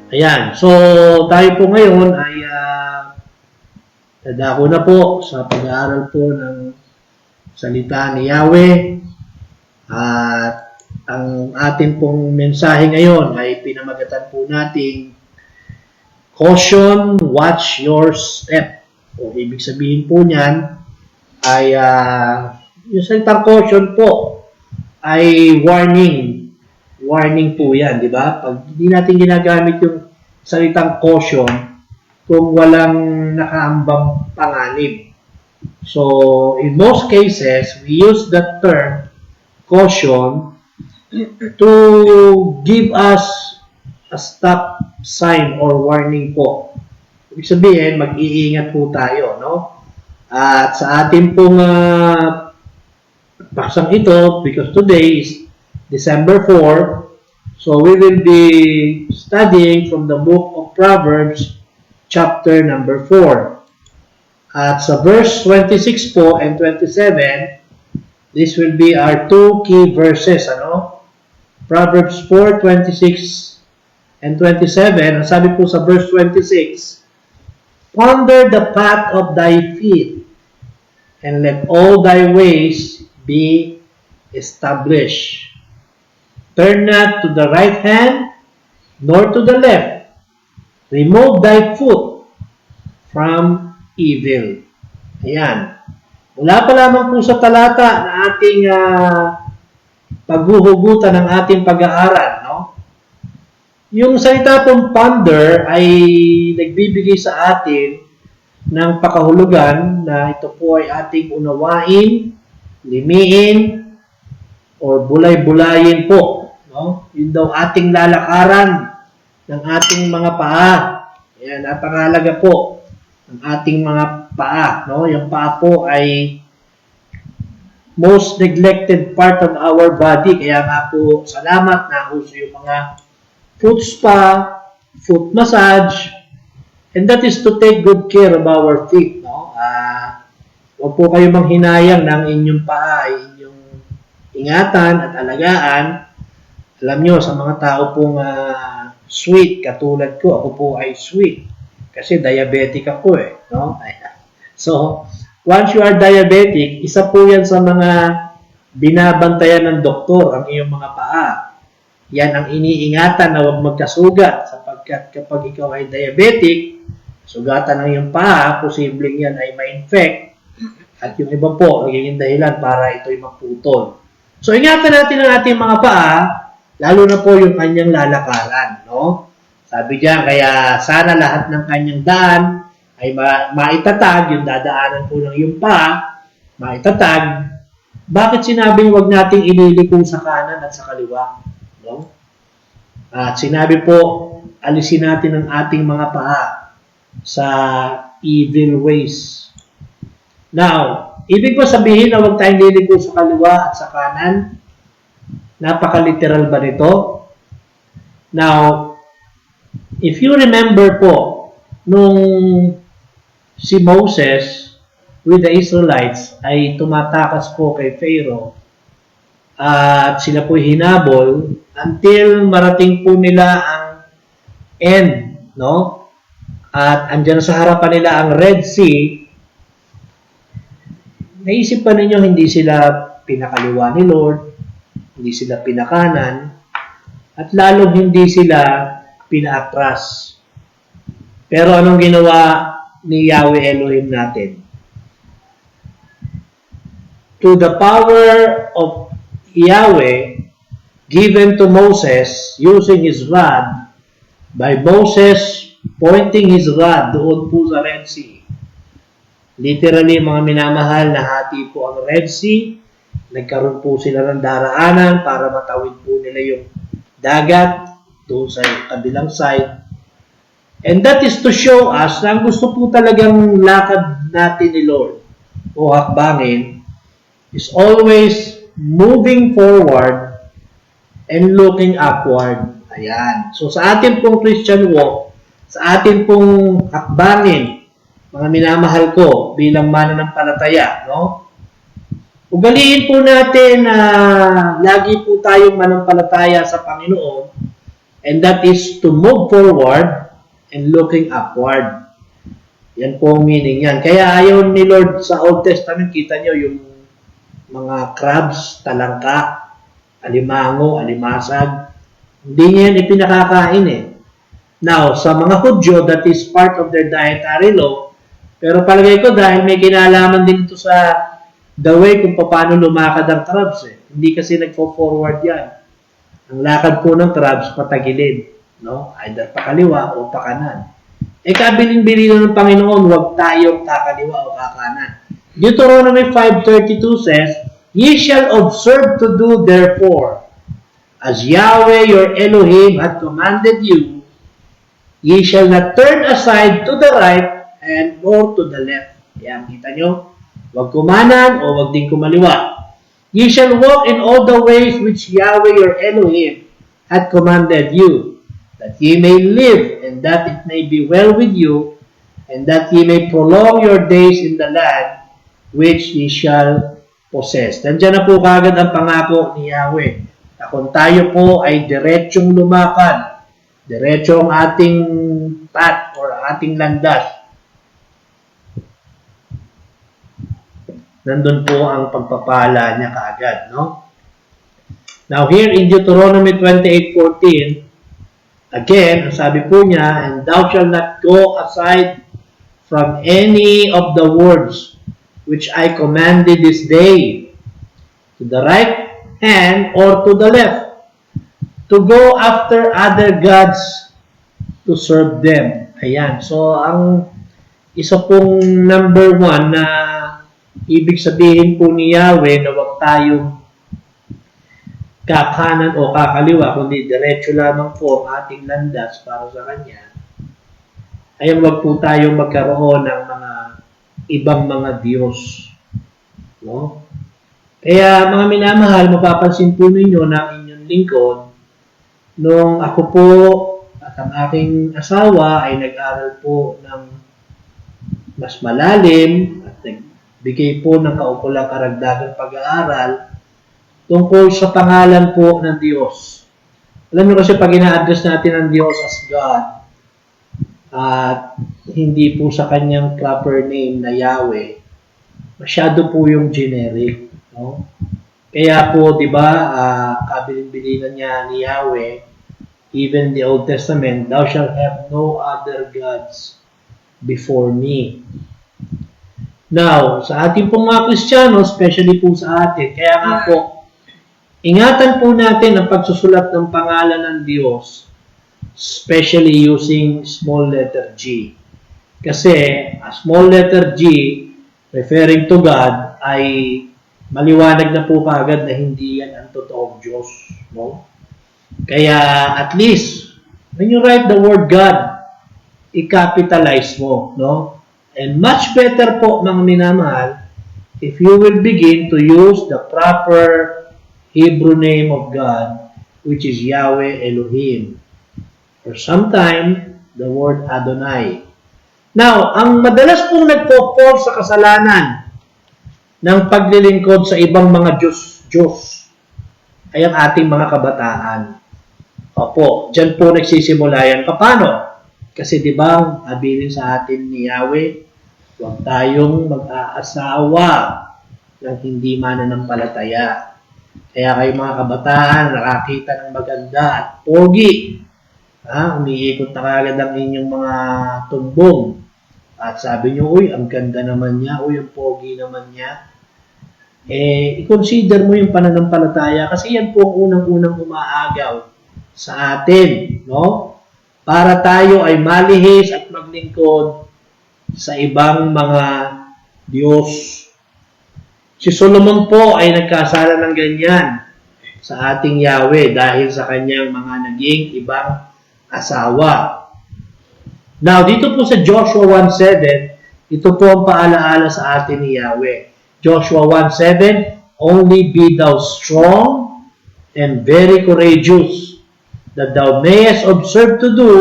Ayan. So, tayo po ngayon ay dadako na po sa pag-aaral po ng salita ni Yahweh. At ang ating pong mensahe ngayon ay pinamagatan po nating caution, watch your step. O ibig sabihin po niyan ay yung salitang caution po ay warning. Warning po yan, di ba? Pag hindi natin ginagamit yung salitang caution kung walang nakaambang panganib. So, in most cases, we use that term caution to give us a stop sign or warning po. Ibig sabihin, mag-iingat po tayo, no? At sa ating pong baksang ito, because today is December 4, so we will be studying from the book of Proverbs, chapter number 4. At sa verse 26 po and 27, this will be our two key verses, ano? Proverbs 4, 26 and 27, ang sabi po sa verse 26, ponder the path of thy feet, and let all thy ways be established. Turn not to the right hand, nor to the left. Remove thy foot from evil. Ayan. Mula pa lamang po sa talata na ating paghuhugutan ng ating pag-aaral, no? Yung salita pong ponder ay nagbibigay sa atin ng pakahulugan na ito po ay ating unawain, limiin, or bulay-bulayin po. No? Yun daw ating lalakaran ng ating mga paa. Ayan, napakahalaga po ng ating mga paa. No? Yung paa po ay most neglected part of our body. Kaya nga po, salamat na uso yung mga foot spa, foot massage, and that is to take good care of our feet. No? Huwag po kayo manghinayang ng inyong paa, inyong ingatan at alagaan. Alam nyo, sa mga tao pong sweet, katulad ko, ako po ay sweet. Kasi diabetic ako eh. No? So, once you are diabetic, isa po yan sa mga binabantayan ng doktor, ang iyong mga paa. Yan ang iniingatan na huwag magkasugat sapagkat kapag ikaw ay diabetic, sugatan ng iyong paa, posibleng yan ay ma-infect at yung iba po, nagiging dahilan para ito'y maputol. So, ingatan natin ang ating mga paa, lalo na po yung kanyang lalakaran, no? Sabi diyan, kaya sana lahat ng kanyang daan ay maitatag, yung dadaanan po ng iyong paa, maitatag. Bakit sinabing huwag nating ililiko sa kanan at sa kaliwa? No? At sinabi po, alisin natin ang ating mga paa sa evil ways. Now, ibig ko sabihin na huwag tayong liliko sa kaliwa at sa kanan? Napaka-literal ba nito? Now, if you remember po, nung si Moses with the Israelites ay tumatakas po kay Pharaoh at sila po hinabol until marating po nila ang end, no? At andyan sa harapan nila ang Red Sea. Naisip pa ninyo hindi sila pinakaliwa ni Lord, hindi sila pinakanan, at lalong hindi sila pinaatras. Pero anong ginawa ni Yahweh Elohim natin? To the power of Yahweh given to Moses using his rod, by Moses pointing his rod doon po sa Red Sea. Literally, mga minamahal, nahati po ang Red Sea. Nagkaroon po sila ng daraanan para matawid po nila yung dagat doon sa kabilang side. And that is to show us na ang gusto po talagang lakad natin ni Lord o hakbangin is always moving forward and looking upward. Ayan. So sa ating pong Christian walk, sa ating pong hakbangin, mga minamahal ko bilang mananampalataya, no? Ugaliin po natin na lagi po tayong manampalataya sa Panginoon And that is to move forward and looking upward. Yan po ang meaning yan. Kaya ayaw ni Lord sa Old Testament, kita nyo yung mga crabs, talangka, alimango, alimasag. Hindi niya yan ipinakakain eh. Now, sa mga Hudyo, that is part of their dietary law. Pero palagay ko dahil may kinalaman din ito sa the way kung paano lumakad ang crabs eh. Hindi kasi nagpo-forward yan. Ang lakad po ng crabs, patagilid. No? Either pakaliwa o pakanan. Kabilin-bilin ng Panginoon, huwag tayong kakaliwa o kakanan. Deuteronomy 5:32 says, Ye shall observe to do therefore, as Yahweh your Elohim hath commanded you, ye shall not turn aside to the right and or to the left. Yan, kita nyo? Huwag kumanan o huwag din kumaliwa. Ye shall walk in all the ways which Yahweh your Elohim hath commanded you, that ye may live, and that it may be well with you, and that ye may prolong your days in the land which ye shall possess. Nandiyan na po kagad ang pangako ni Yahweh. Na kung tayo po ay diretsyong lumakad, diretso ang ating path or ating landas, nandun po ang pagpapala niya kaagad, no? Now here in Deuteronomy 28:14, again, sabi po niya, and thou shalt not go aside from any of the words which I commanded this day, to the right hand or to the left, to go after other gods to serve them. Ayan. So, ang isa pong number 1 na ibig sabihin po ni Yahweh na huwag tayong kakanan o kakaliwa, kundi diretso lamang po ang ating landas para sa Kanya, ay huwag po tayong magkaroon ng mga ibang mga Diyos. No? Kaya mga minamahal, mapapansin po ninyo na inyong lingkod, nung ako po at ang aking asawa ay nag-aral po ng mas malalim at nagbigay po ng kaukulang karagdagang pag-aaral tungkol sa pangalan po ng Diyos. Alam niyo kasi pag ina-address natin ang Diyos as God at hindi po sa kanyang proper name na Yahweh, masyado po yung generic. No? Kaya po, di ba, kabilin-bilinan niya ni Yahweh, even the Old Testament, thou shalt have no other gods before me. Now, sa ating pong mga Kristiyano, especially po sa atin, kaya nga po, ingatan po natin ang pagsusulat ng pangalan ng Diyos, especially using small letter G. Kasi, a small letter G, referring to God, ay maliwanag na po kaagad na hindi yan ang totoong Diyos. No? Kaya, at least, when you write the word God, i-capitalize mo. No? And much better po, mga minamahal, if you will begin to use the proper Hebrew name of God, which is Yahweh Elohim. Or sometime, the word Adonai. Now, ang madalas pong nagpo-fall sa kasalanan ng paglilingkod sa ibang mga Diyos ay ang ating mga kabataan. Opo, dyan po nagsisimula yan. Paano? Kasi di ba, abilin sa atin ni Yahweh, huwag tayong mag-aasawa ng hindi mananampalataya. Kaya kayo mga kabataan, nakakita ng maganda at pogi. Umiikot na kagad ang inyong mga tumbong. At sabi nyo, uy, ang ganda naman niya, uy, ang pogi naman niya. I-consider mo yung pananampalataya kasi yan po ang unang-unang umaagaw sa atin, no? Para tayo ay malihis at maglingkod sa ibang mga Diyos. Si Solomon po ay nagkasala ng ganyan sa ating Yahweh dahil sa kanyang mga naging ibang asawa. Now, dito po sa Joshua 1:7, ito po ang paalaala sa atin ni Yahweh. Joshua 1:7, only be thou strong and very courageous, that thou mayest observe to do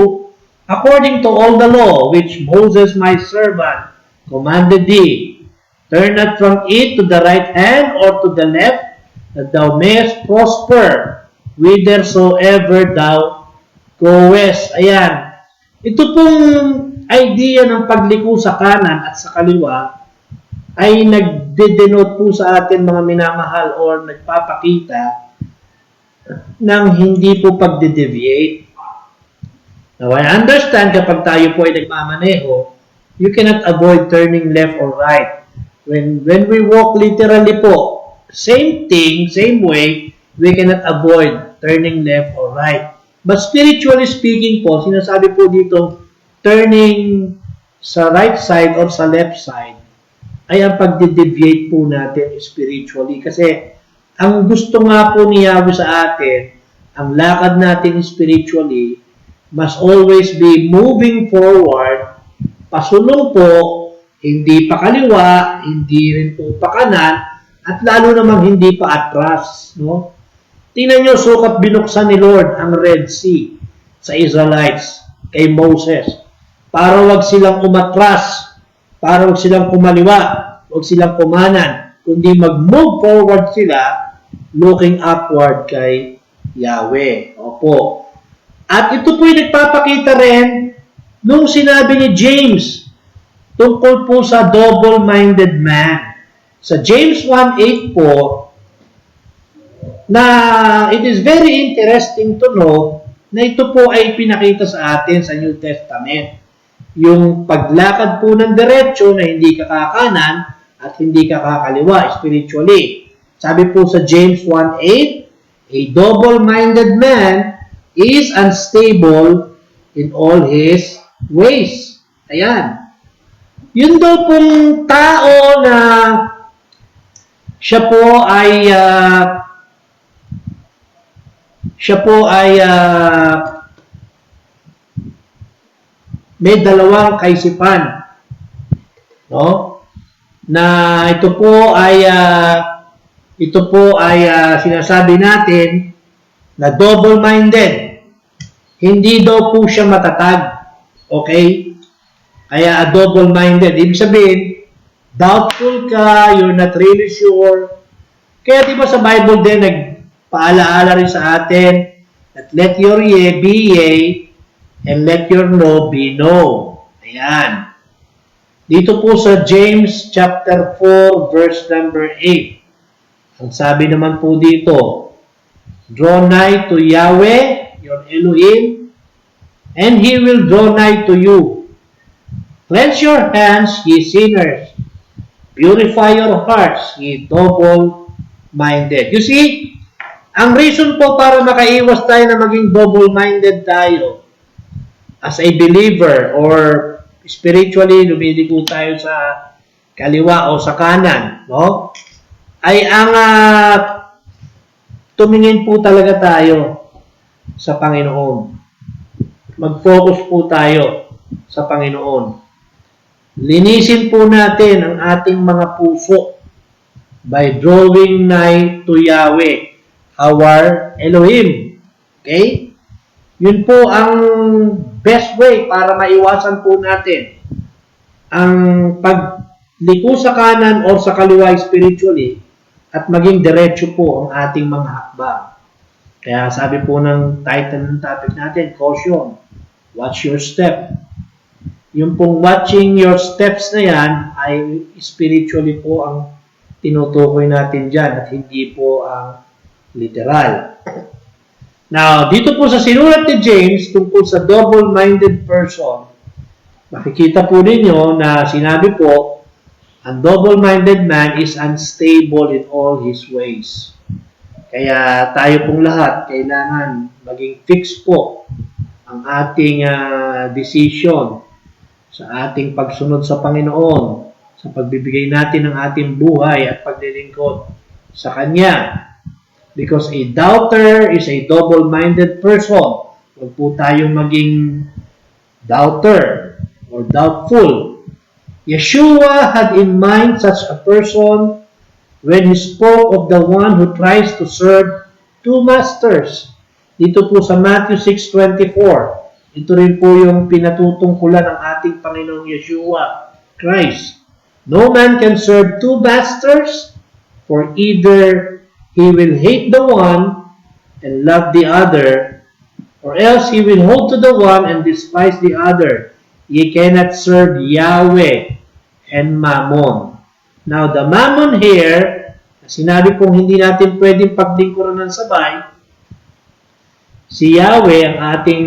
according to all the law which Moses my servant commanded thee. Turn not from it to the right hand or to the left, that thou mayest prosper whithersoever thou Go west. Ayan. Ito pong idea ng pagliko sa kanan at sa kaliwa ay nagde-denote po sa atin mga minamahal or nagpapakita ng hindi po pagde-deviate. Now, I understand kapag tayo po ay nagmamaneho, you cannot avoid turning left or right. When we walk literally po, same thing, same way, we cannot avoid turning left or right. But spiritually speaking po, sinasabi po dito, turning sa right side or sa left side, ay ang pagde-deviate po natin spiritually. Kasi ang gusto nga po ni Yahweh sa atin, ang lakad natin spiritually, must always be moving forward, pasulong po, hindi pa kaliwa, hindi rin po pa kanan, at lalo namang hindi pa atras. No? Tingnan nyo, sukat binuksan ni Lord ang Red Sea sa Israelites kay Moses para wag silang umatras, para wag silang kumaliwa, wag silang kumanan, kundi mag-move forward sila looking upward kay Yahweh. Opo. At ito po'y nagpapakita rin nung sinabi ni James tungkol po sa double-minded man. Sa James 1:8 po, na it is very interesting to know na ito po ay pinakita sa atin sa New Testament. Yung paglakad po ng diretsyo na hindi ka kakanan at hindi ka kakaliwa spiritually. Sabi po sa James 1:8, a double-minded man is unstable in all his ways. Ayan. Yun daw pong tao na siya po ay may dalawang kaisipan, no? Na ito po ay sinasabi natin na double-minded. Hindi daw po siya matatag. Okay? Kaya double-minded. Ibig sabihin, doubtful ka, you're not really sure. Kaya di ba sa Bible din, nagpaalaala rin sa atin that let your yea be yea and let your no be no. Ayan. Dito po sa James chapter 4 verse number 8. Ang sabi naman po dito, draw nigh to Yahweh, your Elohim, and He will draw nigh to you. Cleanse your hands, ye sinners. Purify your hearts, ye double-minded. You see, ang reason po para makaiwas tayo na maging double-minded tayo as a believer or spiritually lumiligo tayo sa kaliwa o sa kanan, no? Ay ang tumingin po talaga tayo sa Panginoon. Mag-focus po tayo sa Panginoon. Linisin po natin ang ating mga puso by drawing nigh to Yahweh, our Elohim. Okay? Yun po ang best way para maiwasan po natin ang pagliko sa kanan o sa kaliwa spiritually at maging diretso po ang ating mga hakbang. Kaya sabi po ng title ng topic natin, caution, watch your step. Yung pong watching your steps na yan ay spiritually po ang tinutukoy natin dyan at hindi po ang literal. Now, dito po sa sinulat ni James tungkol sa double-minded person, makikita po ninyo na sinabi po, ang double-minded man is unstable in all his ways. Kaya tayo pong lahat kailangan maging fix po ang ating decision sa ating pagsunod sa Panginoon, sa pagbibigay natin ng ating buhay at paglilingkod sa Kanya. Because a doubter is a double-minded person. Huwag po tayong maging doubter or doubtful. Yeshua had in mind such a person when He spoke of the one who tries to serve two masters. Dito po sa Matthew 6:24. Ito rin po yung pinatutungkulan ng ating Panginoong Yeshua Christ. No man can serve two masters, for either he will hate the one and love the other, Or else he will hold to the one and despise the other. Ye cannot serve Yahweh and Mammon. Now, the Mammon here, sinabi pong hindi natin pwedeng paglingkuran ng sabay, si Yahweh ang ating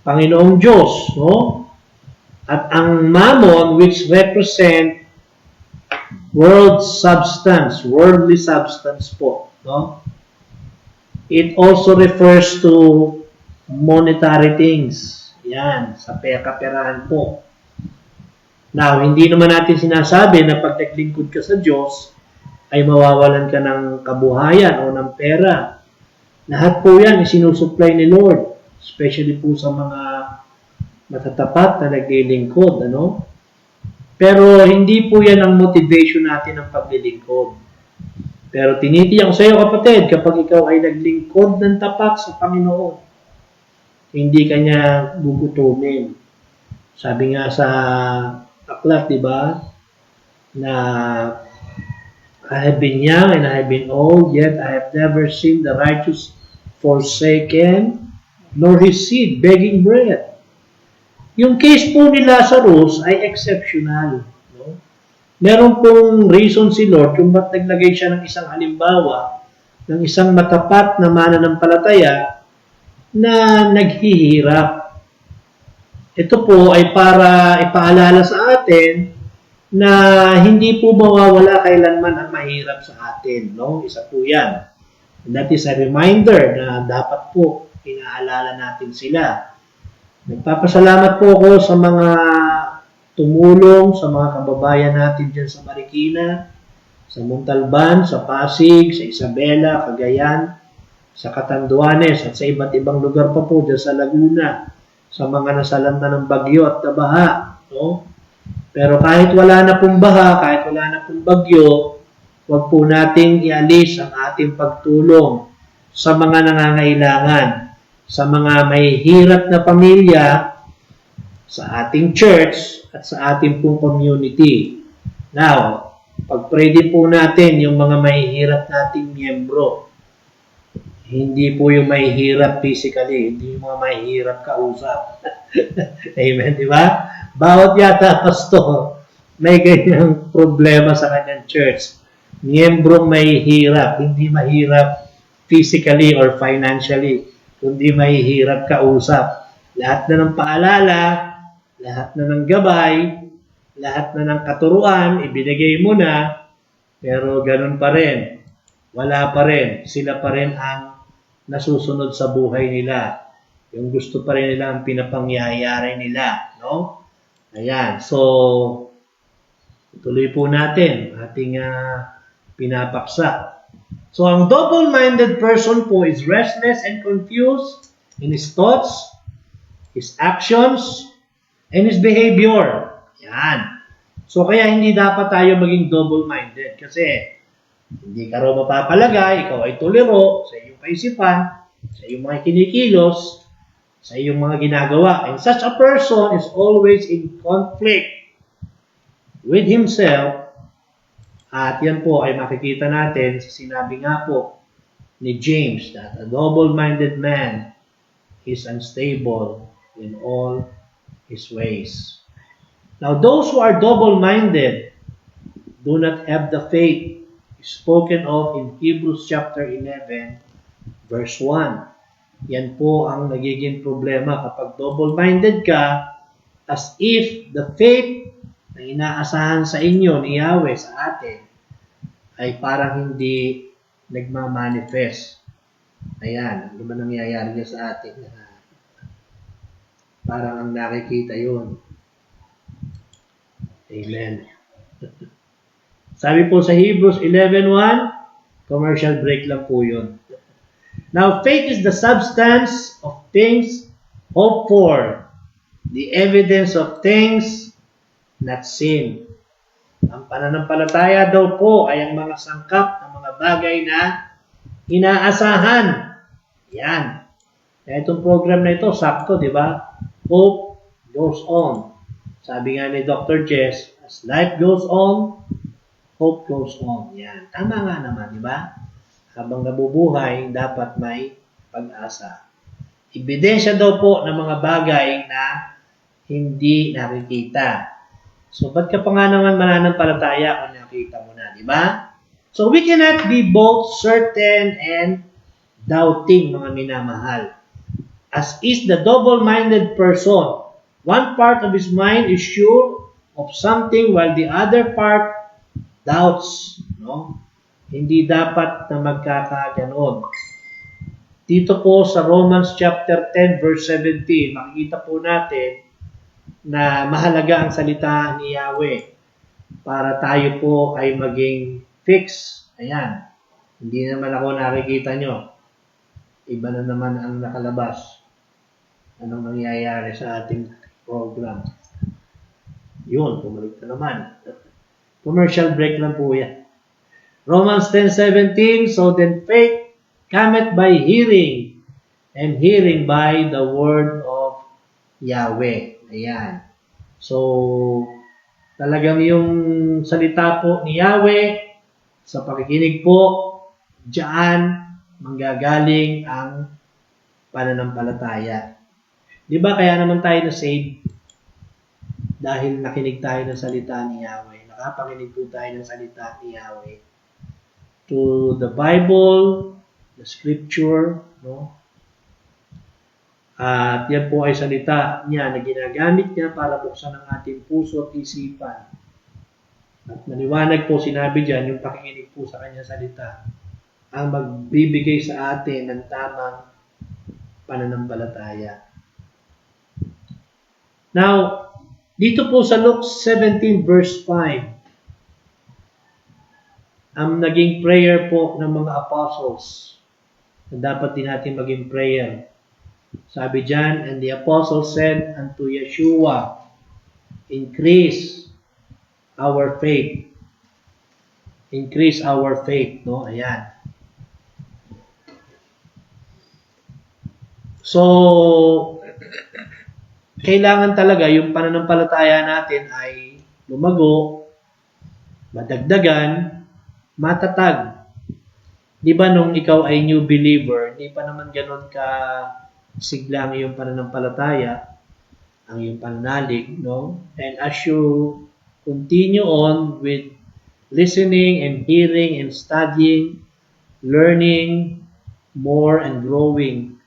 Panginoong Diyos, no? At ang Mammon, which represent world substance, worldly substance po, no? It also refers to monetary things. Yan, sa kaperahan po. Now, hindi naman natin sinasabi na pag naglingkod ka sa Diyos, ay mawawalan ka ng kabuhayan o ng pera. Lahat po yan isinusupply ni Lord. Especially po sa mga matatapat na naglilingkod. Ano? Pero hindi po yan ang motivation natin ng paglilingkod. Pero tinitiyak ko sa iyo kapatid, kapag ikaw ay naglingkod ng tapat sa Panginoon, hindi ka niya gugutumin. Sabi nga sa aklat, di ba? Na I have been young and I have been old, yet I have never seen the righteous forsaken, nor his seed begging bread. Yung case po ni Lazarus ay exceptional. No? Meron pong reason si Lord kung ba't naglagay siya ng isang halimbawa ng isang matapat na mananampalataya na naghihirap. Ito po ay para ipaalala sa atin na hindi po mawawala kailanman ang mahirap sa atin. No? Isa po yan. And that is a reminder na dapat po inaalala natin sila. Nagpapasalamat po ako sa mga tumulong, sa mga kababayan natin dyan sa Marikina, sa Montalban, sa Pasig, sa Isabela, Cagayan, sa Catanduanes, at sa iba't ibang lugar pa po dyan sa Laguna, sa mga nasalanta ng bagyo at baha. No? Pero kahit wala na pong baha, kahit wala na pong bagyo, huwag po nating ialis ang ating pagtulong sa mga nangangailangan, sa mga may hirap na pamilya, sa ating church, at sa ating pong community. Now, pag-pray din po natin yung mga may hirap nating miyembro. Hindi po yung may hirap physically, hindi yung mga may hirap kausap. Amen, di ba? Bawat yata pastor, may ganyang problema sa kanyang church. Miyembrong may hirap, hindi mahirap physically or financially, kundi mahihirap kausap. Lahat na ng paalala, lahat na ng gabay, lahat na ng katuruan, ibinigay mo na, pero ganun pa rin. Wala pa rin. Sila pa rin ang nasusunod sa buhay nila. Yung gusto pa rin nila ang pinapangyayari nila. No? Ayan. So, tuloy po natin ating pinapaksa. So, ang double-minded person po is restless and confused in his thoughts, his actions, and his behavior. Yan. So, kaya hindi dapat tayo maging double-minded kasi hindi ka raw mapapalagay, ikaw ay tuliro sa iyong kaisipan, sa iyong mga kinikilos, sa iyong mga ginagawa. And such a person is always in conflict with himself. At yan po ay makikita natin sa sinabi nga po ni James that a double-minded man is unstable in all his ways. Now, those who are double-minded do not have the faith spoken of in Hebrews chapter 11, verse 1. Yan po ang nagiging problema kapag double-minded ka, as if the faith na inaasahan sa inyo ni Yahweh sa atin ay parang hindi nagmamanifest. Ayan, ano ba nangyayari sa atin? Parang ang nakikita yun. Amen. Sabi po sa Hebrews 11:1, commercial break lang po yun. Now, faith is the substance of things hoped for, the evidence of things not seen. Ang pananampalataya daw po ay ang mga sangkap ng mga bagay na inaasahan. Yan. Kaya itong program na ito, sakto, di ba? Hope goes on. Sabi nga ni Dr. Jess, as life goes on, hope goes on. Yan. Tama nga naman, di ba? Habang nabubuhay, dapat may pag-asa. Ebidensya daw po ng mga bagay na hindi nakikita. So, ba't ka pa nga naman mananampalataya kung nakita mo na, di ba? So, we cannot be both certain and doubting, mga minamahal. As is the double-minded person. One part of his mind is sure of something while the other part doubts. No? Hindi dapat na magkakaganon. Dito po sa Romans chapter 10 verse 17, makikita po natin na mahalaga ang salita ni Yahweh para tayo po ay maging fix. Ayan. Hindi naman ako nakikita nyo. Iba na naman ang nakalabas. Anong nangyayari sa ating program? Yun, pumalik na naman. Commercial break lang po yan. Romans 10:17, so then faith cometh by hearing, and hearing by the word of Yahweh. Ayan. So, talagang yung salita po ni Yahweh, sa pakikinig po, diyan manggagaling ang pananampalataya. Di ba kaya naman tayo na-save? Dahil nakinig tayo ng salita ni Yahweh. Nakapakinig po tayo ng salita ni Yahweh. To the Bible, the Scripture, no? At yan po ay salita niya na ginagamit niya para buksan ang ating puso at isipan. At maliwanag po sinabi dyan, yung pakikinig po sa kanyang salita, ang magbibigay sa atin ng tamang pananampalataya. Now, dito po sa Luke 17 verse 5, ang naging prayer po ng mga apostles na dapat din natin maging prayer. Sabi dyan, and the apostles said unto Yeshua, increase our faith. Increase our faith, no? Ayan. So, kailangan talaga yung pananampalataya natin ay lumago, madagdagan, matatag. Di ba nung ikaw ay new believer, di pa naman ganun ka sigla ang iyong pananampalataya, ang iyong pananalig, no? And as you continue on with listening and hearing and studying, learning more and growing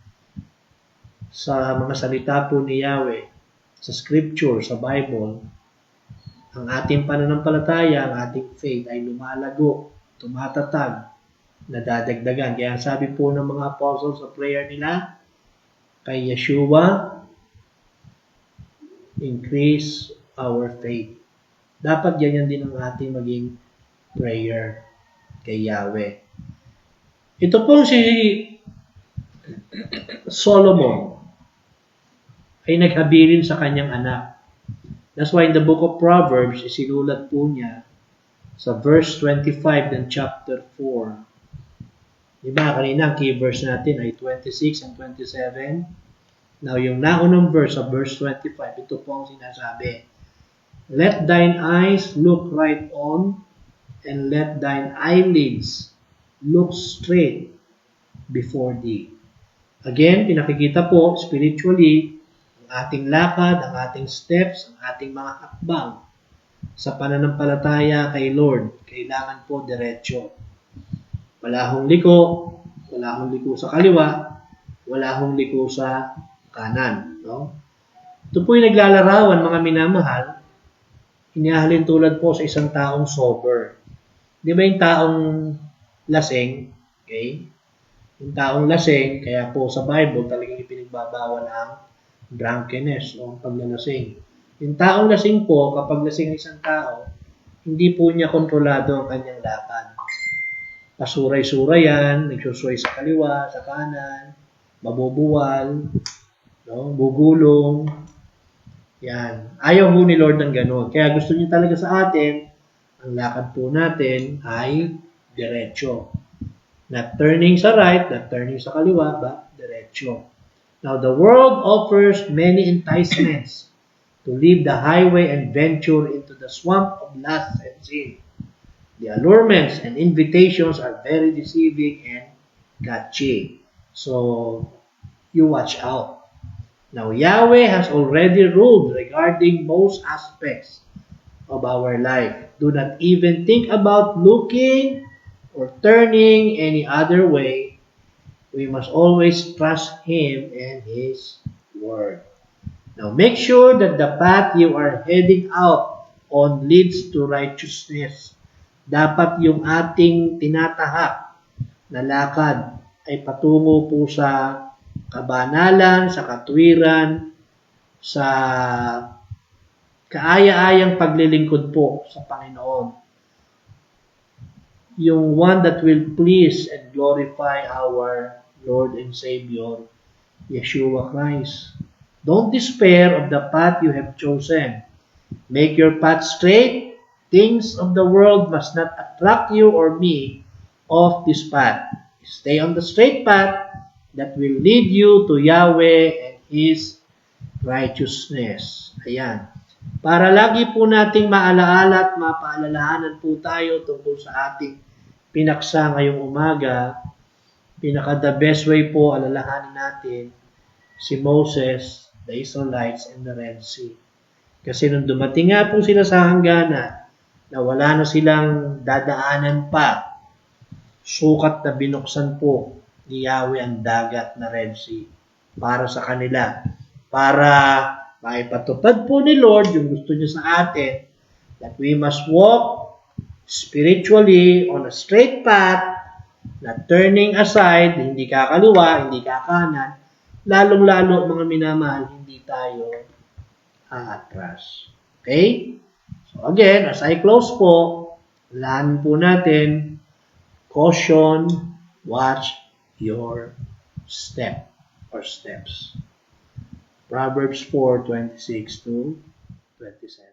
sa mga salita po ni Yahweh, sa Scripture, sa Bible, ang ating pananampalataya, ang ating faith ay lumalago, tumatatag, nadadagdagan. Kaya sabi po ng mga apostles sa prayer nila, kay Yeshua, increase our faith. Dapat ganyan din ang ating maging prayer kay Yahweh. Ito po si Solomon ay naghabilin sa kanyang anak. That's why in the book of Proverbs, isinulat po niya sa verse 25 ng chapter 4. Diba, kanina ang key verse natin ay 26 and 27. Now, yung naunang verse sa verse 25, ito po ang sinasabi. Let thine eyes look right on, and let thine eyelids look straight before thee. Again, pinakikita po spiritually ang ating lakad, ang ating steps, ang ating mga hakbang sa pananampalataya kay Lord. Kailangan po diretso. Wala hong liko sa kaliwa, wala hong liko sa kanan. No? Ito po yung naglalarawan, mga minamahal, inihahalin tulad po sa isang taong sober. Di ba yung taong lasing? Okay? Yung taong lasing, kaya po sa Bible talagang ipinagbabawal ang drunkenness o paglalasing. Yung taong lasing po, kapag lasing isang tao, hindi po niya kontrolado ang kanyang lakad. Pasuray-suray yan, nagsusuray sa kaliwa, sa kanan, mabubuwal, no? Bugulong. Yan. Ayaw po ni Lord ng gano'n. Kaya gusto niya talaga sa atin, ang lakad po natin ay diretso. Not turning sa right, not turning sa kaliwa, but diretso. Now, the world offers many enticements to leave the highway and venture into the swamp of lust and sin. The allurements and invitations are very deceiving and catchy. So, you watch out. Now, Yahweh has already ruled regarding most aspects of our life. Do not even think about looking or turning any other way. We must always trust Him and His Word. Now, make sure that the path you are heading out on leads to righteousness. Dapat yung ating tinatahak na lakad ay patungo po sa kabanalan, sa katwiran, sa kaaya-ayang paglilingkod po sa Panginoon. Yung one that will please and glorify our Lord and Savior, Yeshua Christ. Don't despair of the path you have chosen. Make your path straight. Things of the world must not attract you or me off this path. Stay on the straight path that will lead you to Yahweh and His righteousness. Ayan. Para lagi po nating maalaala at mapaalalahanan po tayo tungkol sa ating pinaksa ngayong umaga, pinaka-the best way po alalahanin natin si Moses, the Israelites, and the Red Sea. Kasi nung dumating nga po sila sa hangganan, na wala na silang dadaanan pa, sukat na binuksan po ni Yahweh ang dagat na Red Sea para sa kanila. Para maipatupad po ni Lord yung gusto niya sa atin, that we must walk spiritually on a straight path, not turning aside, hindi kakaliwa, hindi kakanan, lalong-lalo mga minamahal, hindi tayo aatras. Okay? So again, as I close po, lahan po natin, caution, watch your step or steps. Proverbs 4:26 to 27.